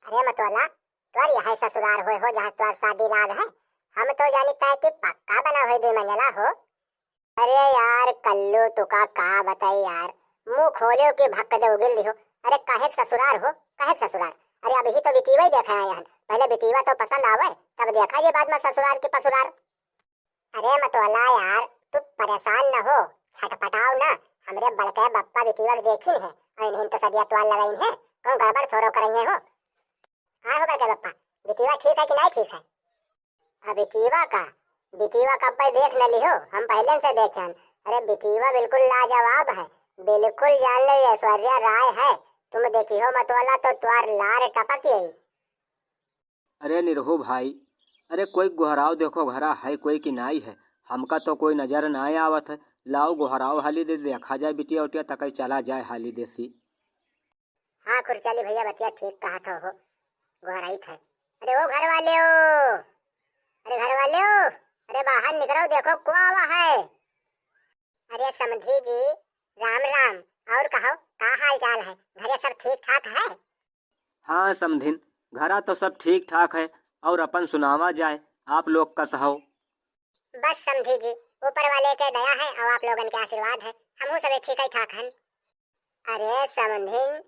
अरे मतवाला तोर यह ससुराल हो जहाँ तोर शादी लाग है। हम तो जानता है कि पक्का बना हुई दो मंजिला हो। अरे यार कल्लू तुका का बताई यार, मुंह खोलियो कि भक्क दे उगिल दिहो। अरे काहे ससुराल हो, काहे ससुराल। अरे अभी ही तो बिटीवा ही देखा है यहाँ, पहले बिटीवा तो पसंद आवे तब देखा ये बाद में ससुराल के पसुराल। अरे मतवाला यार तू परेशान न हो, छटपटाओ ना। हमरे बड़के बप्पा बिटीवा देखी है और इन्हें तो सदिया तोल लगाई है, कौन गड़बड़ थोरो करेंगे हो। हाँ हो बड़के बप्पा, बिटीवा ठीक है कि नहीं ठीक है। अब बिटीवा का भाई देख न लिहो, हम पहले से देखे हैं। अरे बिटीवा बिल्कुल लाजवाब है, बिल्कुल जान लो ऐश्वर्या राय है। तुम देखी हो मतवाला तो तुम्हार लार टपक यही। अरे निरहु भाई, अरे कोई गुहराव देखो घरा है कोई की नाई है, हमका तो कोई नजर ना आवत है। लाओ गुहराव हाली दे देखा जाए बिटिया उटिया तक चला जाए हाली देसी। हाँ खुरचाली भैया बतिया ठीक कहा था हो, गुहराई था। अरे ओ घर वाले हो, अरे घर वाले हो, अरे बाहर निकलो देखो कौन आवा है। अरे समधी जी राम राम, और कहो का हाल चाल है, घरे सब ठीक ठाक है। हाँ समधिन, घरा तो सब ठीक ठाक है, और अपन सुनावा जाए आप लोग का सहो। बस समधी जी ऊपर वाले के दया है और आप लोगन के आशीर्वाद है, हम सब ठीक ही ठाक हैं। अरे समधिन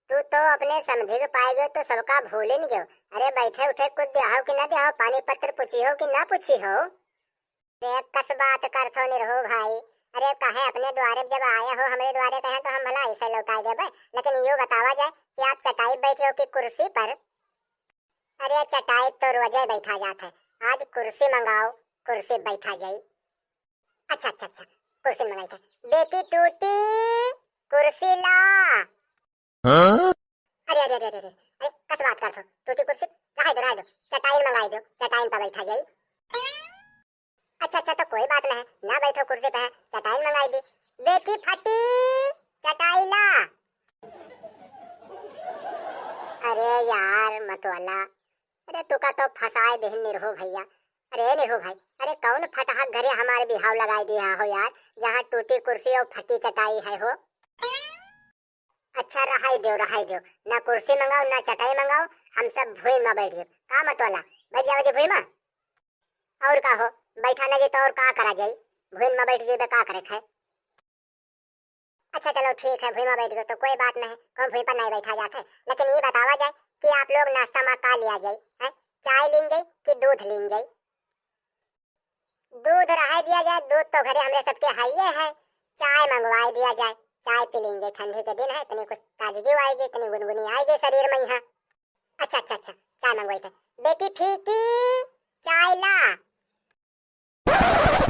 तू तो अपने समधी को पाए गए तो सबका भूल ही नहीं गयो। अरे बैठे उठे कुछ देहो कि ना देहो, पानी पत्र पूछी हो कि ना पूछी हो। देख कस बात करथो निरहो भाई। अरे कहे अपने द्वारे जब आए हो हमरे द्वारे कहे तो हम भला ऐसे लौटा देबे, लेकिन यो बतावा जाए कि आप चटाई बैठे हो कि कुर्सी पर। अरे चटाई तो रोजे बैठा जाता है, आज कुर्सी मंगाओ, कुर्सी बैठा जाई। अच्छा अच्छा अच्छा कुर्सी मंगाई था। बेटी टूटी कुर्सी ला। अरे अरे अरे अरे अरे कस बात करथो, टूटी कुर्सी रह दो चटाई मंगाई दो, चटाई पर बैठा जाई। अच्छा अच्छा तो कोई बात नहीं, ना बैठो कुर्सी पे, चटाई मंगाई दी। बेटी फटी चटाई ला। अरे यार मतवाला, अरे तुका तो फसाए दे निरहो भैया। अरे निरहो भाई, अरे कौन फटहा घरे हमारे बिहाव लगाई दिया हो यार, जहाँ टूटी कुर्सी और फटी चटाई है हो। अच्छा रहाई दो, ना कुर्सी मंगाओ ना चटाई मंगाओ, हम सब भूई में बैठ जाओ। का मतवाला बैठ जाओ जी भूई में, और का हो बैठा ना जी तो और का करा जाई, भूई में बैठ जाइए का करे खाए। अच्छा चलो ठीक है भूई में बैठ गए तो कोई बात नहीं, कौन भूई पर नहीं बैठा जाता है। लेकिन ये बतावा जाए कि आप लोग नाश्ता में का लिया जाए है, चाय लीन जाए कि दूध लीन जाए। दूध रहा दिया जाए, दूध तो घरे हमरे सबके हाइये है। चाय मंगवाई दिया जाए, चाय पी लेंगे, ठंडी के दिन है, तनी कुछ ताजगी आएगी, तनी गुनगुनी आएगी शरीर में यहाँ। अच्छा अच्छा अच्छा चाय मंगवाई थे। बेटी फीकी चाय ला।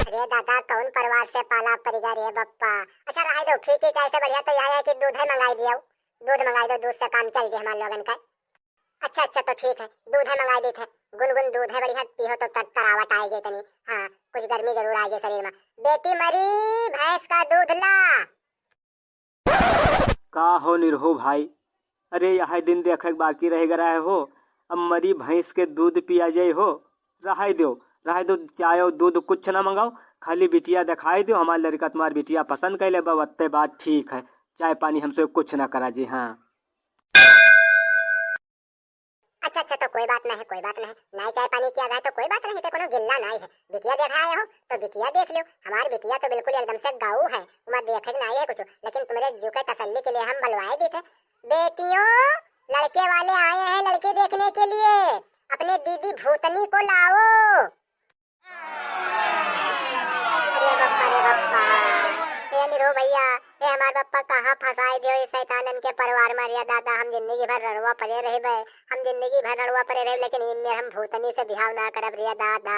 अरे दादा कौन परिवार से पाला परिवार है बप्पा। अच्छा रहा दो, फीकी चाय से बढ़िया तो यह है कि दूध है मंगाई दिया, दूध मंगाई दो, दूध से काम चल जाए हमारे लोगन का। अच्छा अच्छा तो ठीक है, दूध है मंगाई दी थे, गुनगुन दूध है बढ़िया पियो तो तरावट आएगी तनी। हाँ कुछ गर्मी जरूर आएगी शरीर में। बेटी मरी भैंस का दूध ला। का हो निरहो भाई, अरे यह दिन देखे बाकी रह गया हो, अब मरी भैंस के दूध पिया जाए हो। रह दो चाय और दूध कुछ ना मंगाओ, खाली बिटिया दिखाई दो, हमारे लड़का तुम्हारी बिटिया पसंद कर ले बत्ते बात ठीक है, चाय पानी हमसे कुछ ना करा जी। हाँ अच्छा अच्छा तो कोई बात नहीं, कोई बात नहीं, नहीं चाय पानी किया गया तो कोई बात नहीं, तो कोनो गिल्ला नहीं है। बिटिया देखा आए हो तो बिटिया देख लो, हमारी बिटिया तो बिल्कुल एकदम से गाऊ है, उम्र देखे नहीं है कुछ, लेकिन तुम्हारे जो के तसल्ली के लिए हम बुलवाए दी थे। बेटियों लड़के वाले आए हैं लड़के देखने के लिए, अपने दीदी भूतनी को लाओ। अरे बप्पा रे बप्पा, ये निरो भैया, ये हमारे बप्पा कहाँ फंसाए दियो इस शैतानन के परिवार में। रे दादा हम जिंदगी भर रड़वा पड़े रहे, हम जिंदगी भर रड़वा पड़े रहे, लेकिन इनमें हम भूतनी से बिहाव ना करब रे दादा।